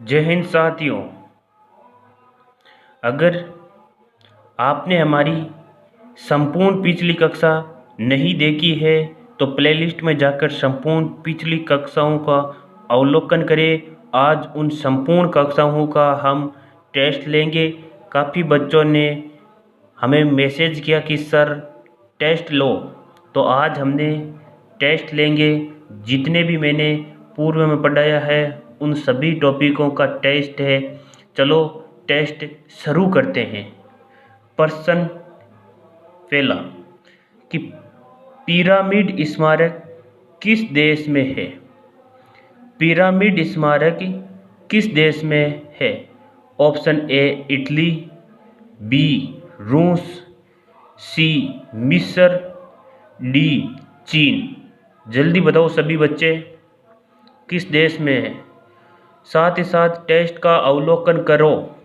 जय हिंद साथियों। अगर आपने हमारी संपूर्ण पिछली कक्षा नहीं देखी है तो प्लेलिस्ट में जाकर संपूर्ण पिछली कक्षाओं का अवलोकन करें। आज उन संपूर्ण कक्षाओं का हम टेस्ट लेंगे। काफ़ी बच्चों ने हमें मैसेज किया कि सर टेस्ट लो, तो आज हमने टेस्ट लेंगे। जितने भी मैंने पूर्व में पढ़ाया है उन सभी टॉपिकों का टेस्ट है। चलो टेस्ट शुरू करते हैं। प्रश्न पहला कि पिरामिड स्मारक किस देश में है? पिरामिड स्मारक किस देश में है? ऑप्शन ए इटली, बी रूस, सी मिस्र, डी चीन। जल्दी बताओ सभी बच्चे किस देश में है। साथ ही साथ टेस्ट का अवलोकन करो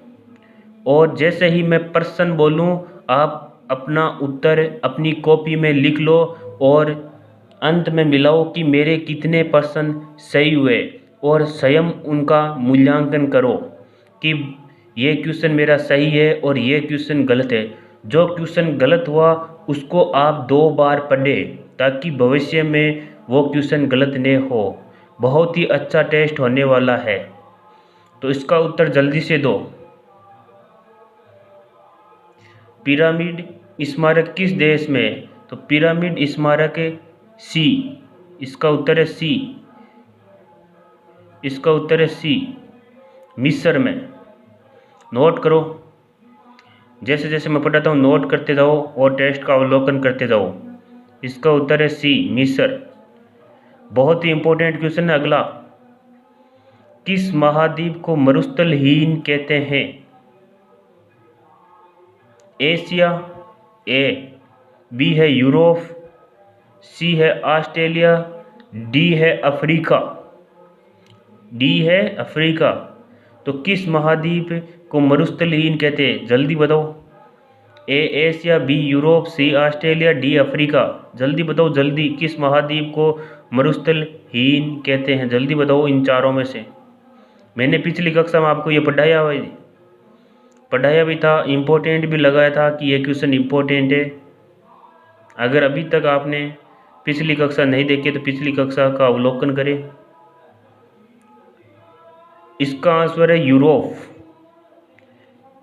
और जैसे ही मैं प्रश्न बोलूं आप अपना उत्तर अपनी कॉपी में लिख लो और अंत में मिलाओ कि मेरे कितने प्रश्न सही हुए और स्वयं उनका मूल्यांकन करो कि ये क्वेश्चन मेरा सही है और ये क्वेश्चन गलत है। जो क्वेश्चन गलत हुआ उसको आप 2 बार पढ़ें ताकि भविष्य में वो क्वेश्चन गलत न हो। बहुत ही अच्छा टेस्ट होने वाला है, तो इसका उत्तर जल्दी से दो। पिरामिड स्मारक किस देश में है? तो पिरामिड स्मारक सी, इसका उत्तर है सी। इसका उत्तर है सी, मिस्र में। नोट करो, जैसे जैसे मैं पढ़ाता हूँ नोट करते जाओ और टेस्ट का अवलोकन करते जाओ। इसका उत्तर है सी, मिस्र। बहुत ही इंपॉर्टेंट क्वेश्चन है अगला। किस महाद्वीप को मरुस्थलहीन कहते हैं? एशिया, ए, बी है यूरोप, सी है ऑस्ट्रेलिया, डी है अफ्रीका। डी है अफ्रीका। तो किस महाद्वीप को मरुस्थलहीन कहते हैं? जल्दी बताओ। A Asia, B Europe, C Australia, D Africa. जल्दी बताओ जल्दी, किस महाद्वीप को मरुस्थलहीन कहते हैं? जल्दी बताओ इन चारों में से। मैंने पिछली कक्षा में आपको ये पढ़ाया भी था, इम्पोर्टेंट भी लगाया था कि ये क्वेश्चन इम्पोर्टेंट है। अगर अभी तक आपने पिछली कक्षा नहीं देखी तो पिछली कक्षा का अवलोकन करें। इसका आंसर है यूरोप।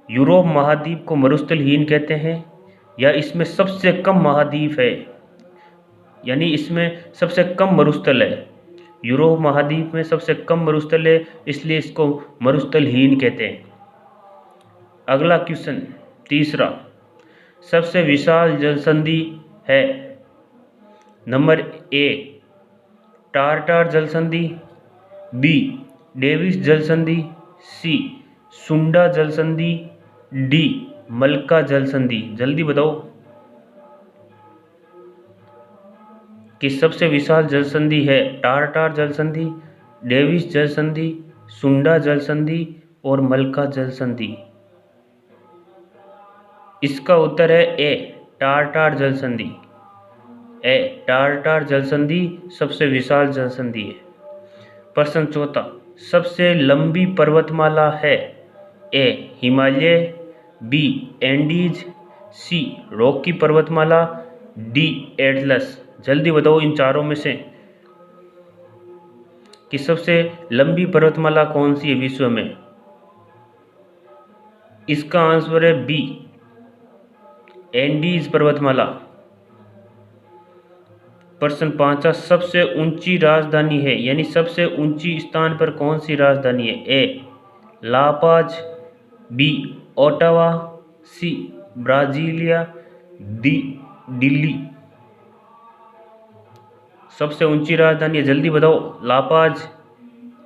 यूरोप महाद्वीप को मरुस्थलहीन कहते हैं, या इसमें सबसे कम महाद्वीप है, यानी इसमें सबसे कम मरुस्थल है। यूरोप महाद्वीप में सबसे कम मरुस्थल है, इसलिए इसको मरुस्थलहीन कहते हैं। अगला क्वेश्चन तीसरा, सबसे विशाल जलसंधि है? Number A tartar जलसंधि, B Davis जलसंधि, सी सुंडा जलसंधि, डी मलका जलसंधि। जल्दी बताओ कि सबसे विशाल जलसंधि है टार्टार जलसंधि, डेविस जलसंधि, सुंडा जलसंधि और मलका जलसंधि। इसका उत्तर है ए टार्टार जलसंधि। ए टार्टार जलसंधि सबसे विशाल जलसंधि है। प्रश्न चौथा, सबसे लंबी पर्वतमाला है? ए हिमालय, बी एंडीज, सी रॉकी पर्वतमाला, डी एटलस। जल्दी बताओ इन चारों में से कि सबसे लंबी पर्वतमाला कौन सी है विश्व में। इसका आंसर है बी एंडीज पर्वतमाला। प्रश्न पांचवा, सबसे ऊंची राजधानी है, यानी सबसे ऊंची स्थान पर कौन सी राजधानी है? ए लापाज, बी ओटावा, सी ब्राजीलिया, डी दिल्ली। सबसे ऊंची राजधानी है, जल्दी बताओ। La Paz,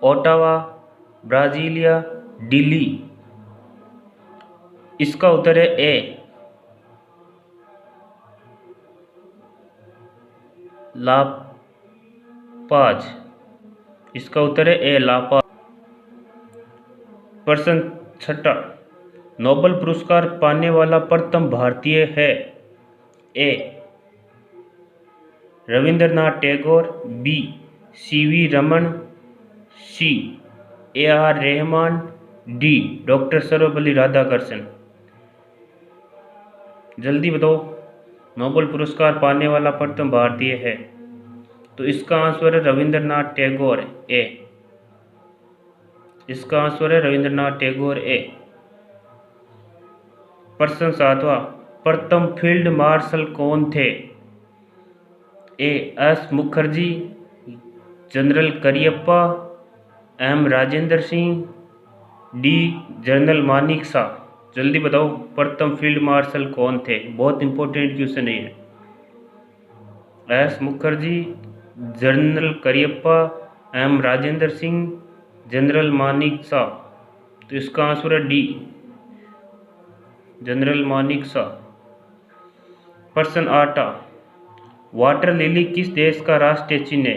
Ottawa, Brasilia, Delhi. इसका उत्तर है ए लापाज। इसका उत्तर है ए लापाज। प्रश्न छठा, नोबेल पुरस्कार पाने वाला प्रथम भारतीय है? ए Rabindranath Tagore, be CV Raman, C AR Rahman, D doctor Sarvepalli Radhakrishnan. जल्दी बताओ, नोबेल पुरस्कार पाने वाला प्रथम भारतीय है। तो इसका आंसर है रविंद्रनाथ टैगोर, ए। इसका आंसर है रविंद्रनाथ टैगोर, ए। प्रश्न 7वां, प्रथम फील्ड मार्शल कौन थे? S Mukherjee, general Cariappa, M Rajendra Singh, D general Manik Shah. जल्दी बताओ, प्रथम फील्ड मार्शल कौन थे? बहुत इंपॉर्टेंट क्वेश्चन है ये। S Mukherjee, general Cariappa, M Rajendra Singh, general Manik Shah. तो इसका आंसर है डी जनरल मानिक शाह। प्रश्न 8, वाटर लिली किस देश का राष्ट्रीय चिन्ह है?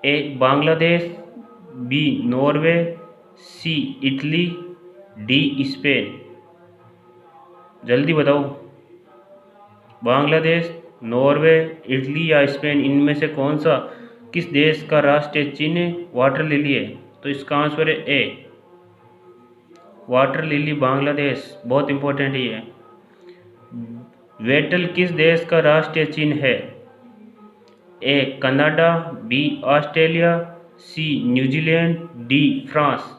ए बांग्लादेश, बी नॉर्वे, सी इटली, डी स्पेन। जल्दी बताओ, बांग्लादेश, नॉर्वे, इटली या स्पेन, इनमें से कौन सा किस देश का राष्ट्रीय चिन्ह वाटर लिली है? तो इसका आंसर है ए वाटर लिली, बांग्लादेश। बहुत इंपॉर्टेंट ही है। वेटल किस देश का राष्ट्रीय चिन्ह है? A Canada, B Australia, C New Zealand, D France.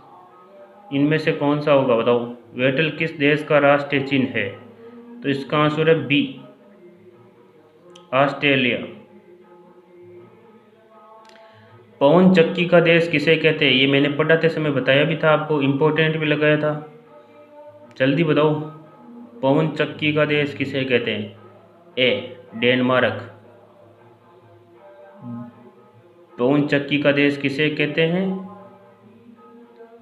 इनमें से कौन सा होगा बताओ, वेटल किस देश का राष्ट्रीय चिन्ह है? तो इसका आंसर है बी ऑस्ट्रेलिया। पवन चक्की का देश किसे कहते हैं? ये मैंने पढ़ाते समय बताया भी था आपको, इंपॉर्टेंट भी लगाया था। जल्दी बताओ, पवन चक्की का देश किसे कहते हैं? ए डेनमार्क। पवन चक्की का देश किसे कहते हैं?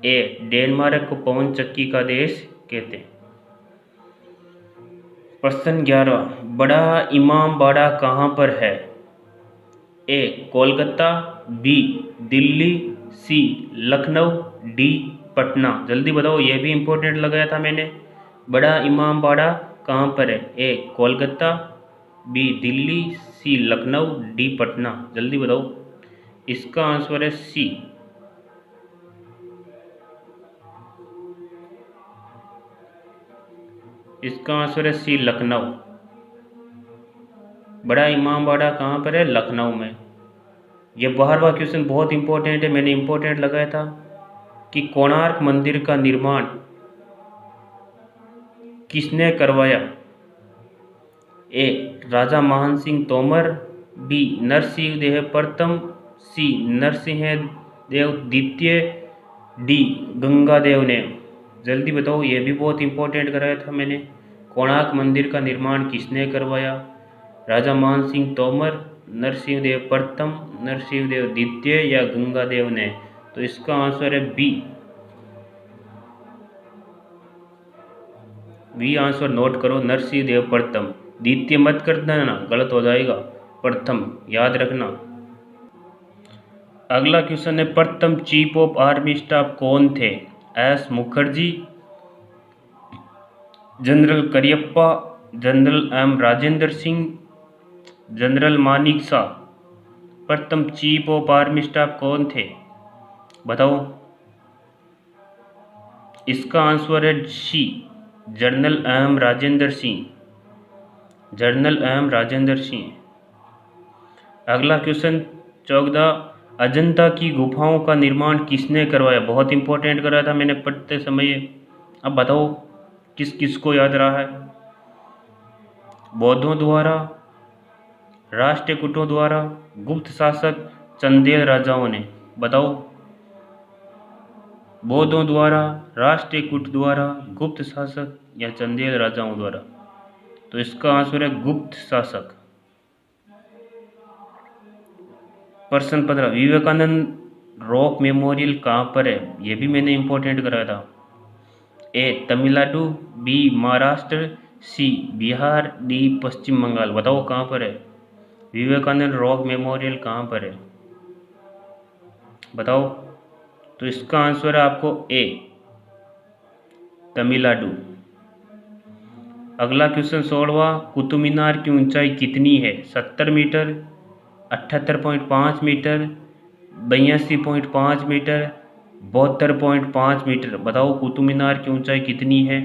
ए डेनमार्क को पवन चक्की का देश कहते हैं। प्रश्न 11, बड़ा इमाम बाड़ा कहाँ पर है? ए कोलकाता, बी दिल्ली, सी लखनऊ, डी पटना। जल्दी बताओ, ये भी इंपॉर्टेंट लगाया था मैंने। बड़ा इमाम बाड़ा कहाँ पर है? ए कोलकाता, बी दिल्ली, सी लखनऊ, डी पटना। जल्दी बताओ, इसका आंसर है सी इसका आंसर है सी लखनऊ। बड़ा इमाम बाड़ा कहाँ पर है? लखनऊ में। ये 12वां क्वेश्चन बहुत इंपॉर्टेंट है, मैंने इंपॉर्टेंट लगाया था कि कोणार्क मंदिर का निर्माण किसने करवाया? ए राजा महान सिंह तोमर, बी नरसिंह देव प्रथम, सी नरसिंह देव द्वितीय, डी गंगा देव ने। जल्दी बताओ, ये भी बहुत इंपॉर्टेंट कराया था मैंने। कोणार्क मंदिर का निर्माण किसने करवाया? राजा मान सिंह तोमर, नरसिंह देव प्रथम, नरसिंह देव द्वितीय या गंगा देव ने। तो इसका आंसर है बी आंसर नोट करो, नरसिंह देव प्रथम। द्वितीय मत कर देना, गलत हो जाएगा, प्रथम याद रखना। अगला क्वेश्चन है, प्रथम चीफ ऑफ आर्मी स्टाफ कौन थे? S Mukherjee, general Cariappa, general M Rajendra Singh, general Manik Shah. प्रथम चीफ ऑफ आर्मी स्टाफ कौन थे? बताओ, इसका आंसर है C general M Rajendra Singh. General M Rajendra Singh. अगला क्वेश्चन 14, अजंता की गुफाओं का निर्माण किसने करवाया? बहुत इंपॉर्टेंट कराया था मैंने पढ़ते समय। अब बताओ, किस किस को याद रहा है? बौद्धों द्वारा, राष्ट्रकूटों द्वारा, गुप्त शासक, चंदेल राजाओं ने। बताओ, बौद्धों द्वारा, राष्ट्रकूट द्वारा, गुप्त शासक या चंदेल राजाओं द्वारा। तो इसका आंसर है गुप्त शासक। प्रश्न 15, विवेकानंद रॉक मेमोरियल कहाँ पर है? ये भी मैंने इंपॉर्टेंट कराया था। ए तमिलनाडु, बी महाराष्ट्र, सी बिहार, डी पश्चिम बंगाल। बताओ कहाँ पर है विवेकानंद रॉक मेमोरियल? कहाँ पर है बताओ। तो इसका आंसर है आपको ए तमिलनाडु। अगला क्वेश्चन 16वां, कुतुब मीनार की ऊंचाई कितनी है? 70 मीटर, 78.5 मीटर, 82.5 मीटर, 72.5 मीटर। बताओ कुतुब मीनार की ऊंचाई कितनी है?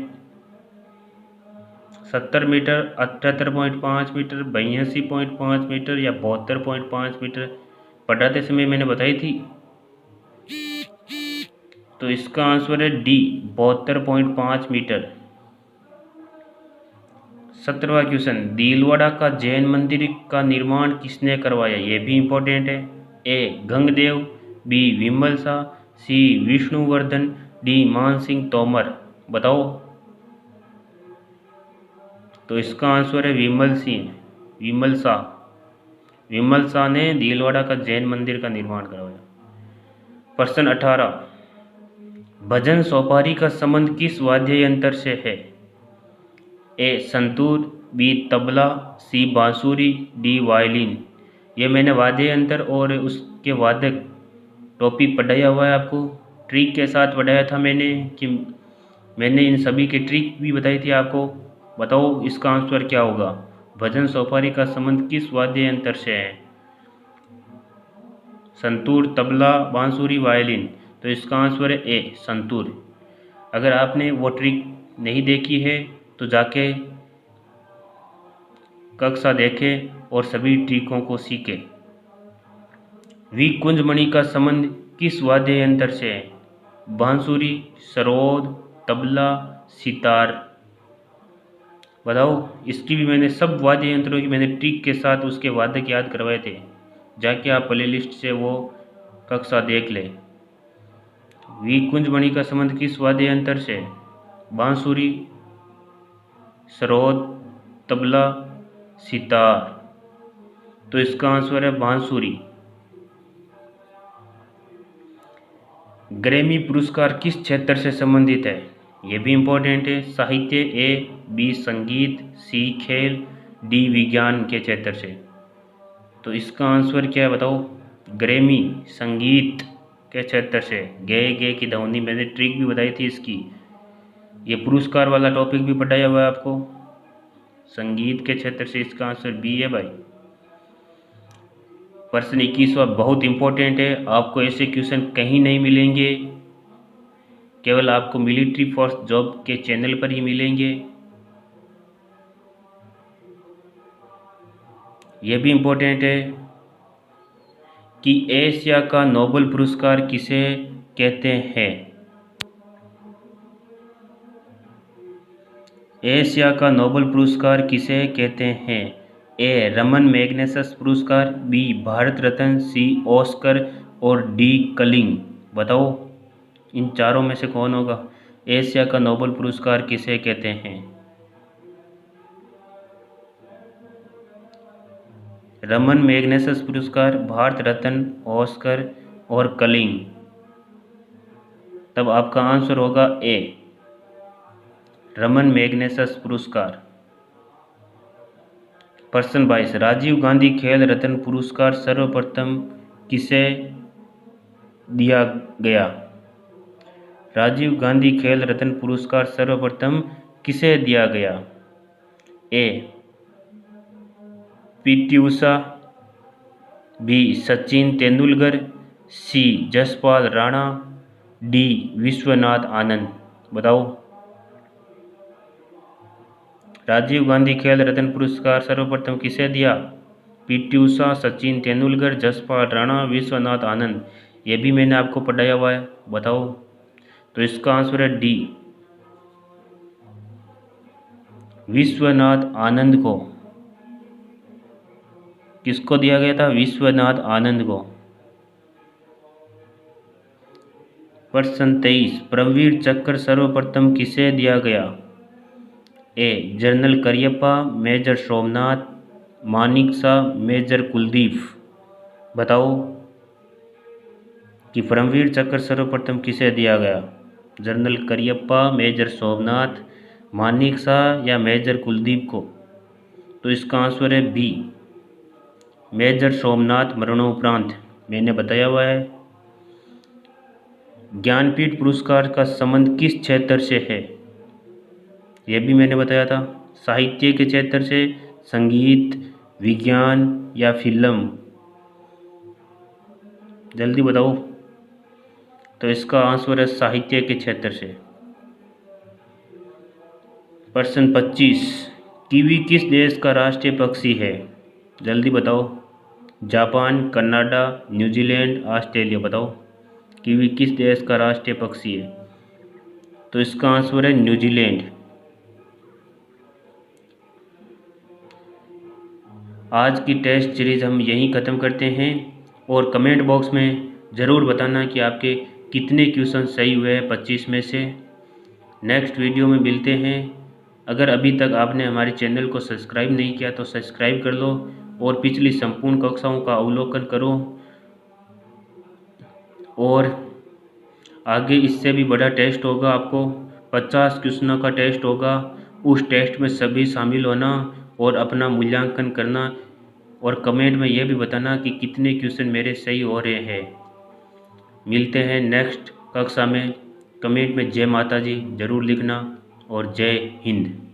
70 मीटर, 78.5 मीटर, 82.5 मीटर या 72.5 मीटर? पढ़ाते समय मैंने बताई थी। तो इसका आंसर है डी, 72.5 मीटर। 17वां क्वेश्चन, दिलवाड़ा का जैन मंदिर का निर्माण किसने करवाया? ये भी इम्पोर्टेंट है। ए गंगदेव, बी विमल शाह, सी विष्णुवर्धन, डी मान सिंह तोमर। बताओ। तो इसका आंसर है विमल शाह। विमल शाह ने दिलवाड़ा का जैन मंदिर का निर्माण करवाया। प्रश्न 18, भजन सोपारी का संबंध किस वाद्य यंत्र से है? ए संतूर, बी तबला, सी बांसुरी, डी वायलिन। ये मैंने वाद्य यंत्र और उसके वादक टॉपिक पढ़ाया हुआ है आपको, ट्रिक के साथ पढ़ाया था मैंने कि मैंने इन सभी के ट्रिक भी बताई थी आपको। बताओ इसका आंसर क्या होगा? भजन सोपारी का संबंध किस वाद्य यंत्र से है? संतूर, तबला, बांसुरी, वायलिन। तो इसका आंसर है ए संतूर। अगर आपने वो ट्रिक नहीं देखी है तो जाके कक्षा देखें और सभी ट्रिकों को सीखें। वी कुंजमणि का संबंध किस वाद्य यंत्र से है? बांसुरी, सरोद, तबला, सितार। बताओ। इसकी भी मैंने सब वाद्य यंत्रों की मैंने ट्रिक के साथ उसके वादक याद करवाए थे, जाके आप प्ले लिस्ट से वो कक्षा देख ले। वी कुंजमणि का संबंध किस वाद्य यंत्र से? बांसुरी, सरोद, तबला, सितार। तो इसका आंसर है बांसुरी। ग्रैमी पुरस्कार किस क्षेत्र से संबंधित है? ये भी इम्पोर्टेंट है। साहित्य, ए, बी संगीत, सी खेल, डी विज्ञान के क्षेत्र से। तो इसका आंसर क्या है? बताओ। ग्रैमी संगीत के क्षेत्र से। गे की ध्वनि मैंने ट्रिक भी बताई थी इसकी। ये पुरस्कार वाला टॉपिक भी पढ़ाया हुआ है आपको। संगीत के क्षेत्र से इसका आंसर बी है भाई। प्रश्न 21वां बहुत इंपॉर्टेंट है, आपको ऐसे क्वेश्चन कहीं नहीं मिलेंगे, केवल आपको मिलिट्री फोर्स जॉब के चैनल पर ही मिलेंगे। यह भी इम्पोर्टेंट है कि एशिया का नोबेल पुरस्कार किसे कहते हैं? एशिया का नोबेल पुरस्कार किसे कहते हैं? ए रमन मैग्सेसे पुरस्कार, बी भारत रत्न, सी ऑस्कर और डी कलिंग। बताओ इन चारों में से कौन होगा? एशिया का नोबेल पुरस्कार किसे कहते हैं? रमन मैग्सेसे पुरस्कार, भारत रत्न, ऑस्कर और कलिंग। तब आपका आंसर होगा ए रमन मैग्सेसे पुरस्कार। प्रश्न 22, राजीव गांधी खेल रत्न पुरस्कार सर्वप्रथम किसे दिया गया? राजीव गांधी खेल रत्न पुरस्कार सर्वप्रथम किसे दिया गया? ए पीटी उषा, बी सचिन तेंदुलकर, सी जसपाल राणा, डी विश्वनाथ आनंद। बताओ। राजीव गांधी खेल रत्न पुरस्कार सर्वप्रथम किसे दिया? पीटी उषा, सचिन तेंदुलकर, जसपाल राणा, विश्वनाथ आनंद। ये भी मैंने आपको पढ़ाया हुआ है। बताओ। तो इसका आंसर है डी विश्वनाथ आनंद को। किसको दिया गया था? विश्वनाथ आनंद को। प्रश्न 23, परमवीर चक्र सर्वप्रथम किसे दिया गया? A general Cariappa, major Somnath, Manik Shah, major Kuldeep. बताओ कि परमवीर चक्र सर्वप्रथम किसे दिया गया? जनरल करियप्पा, मेजर सोमनाथ, मानिक शाह या मेजर कुलदीप को। तो इसका आंसर है बी मेजर सोमनाथ मरणोपरांत। मैंने बताया हुआ है। ज्ञानपीठ पुरस्कार का संबंध किस क्षेत्र से है? यह भी मैंने बताया था। साहित्य के क्षेत्र से, संगीत, विज्ञान या फिल्म। जल्दी बताओ। तो इसका आंसर है साहित्य के क्षेत्र से। प्रश्न 25, कीवी किस देश का राष्ट्रीय पक्षी है? जल्दी बताओ। Japan, Canada, New Zealand, Australia. बताओ कीवी किस देश का राष्ट्रीय पक्षी है? तो इसका आंसर है न्यूजीलैंड। आज की टेस्ट सीरीज हम यहीं ख़त्म करते हैं और कमेंट बॉक्स में ज़रूर बताना कि आपके कितने क्वेश्चन सही हुए हैं 25 में से। नेक्स्ट वीडियो में मिलते हैं। अगर अभी तक आपने हमारे चैनल को सब्सक्राइब नहीं किया तो सब्सक्राइब कर लो और पिछली संपूर्ण कक्षाओं का अवलोकन करो। और आगे इससे भी बड़ा टेस्ट होगा, आपको 50 क्वेश्चनों का टेस्ट होगा। उस टेस्ट में सभी शामिल होना और अपना मूल्यांकन करना और कमेंट में यह भी बताना कि कितने क्वेश्चन मेरे सही हो रहे हैं। मिलते हैं नेक्स्ट कक्षा में। कमेंट में जय माता जी ज़रूर लिखना और जय हिंद।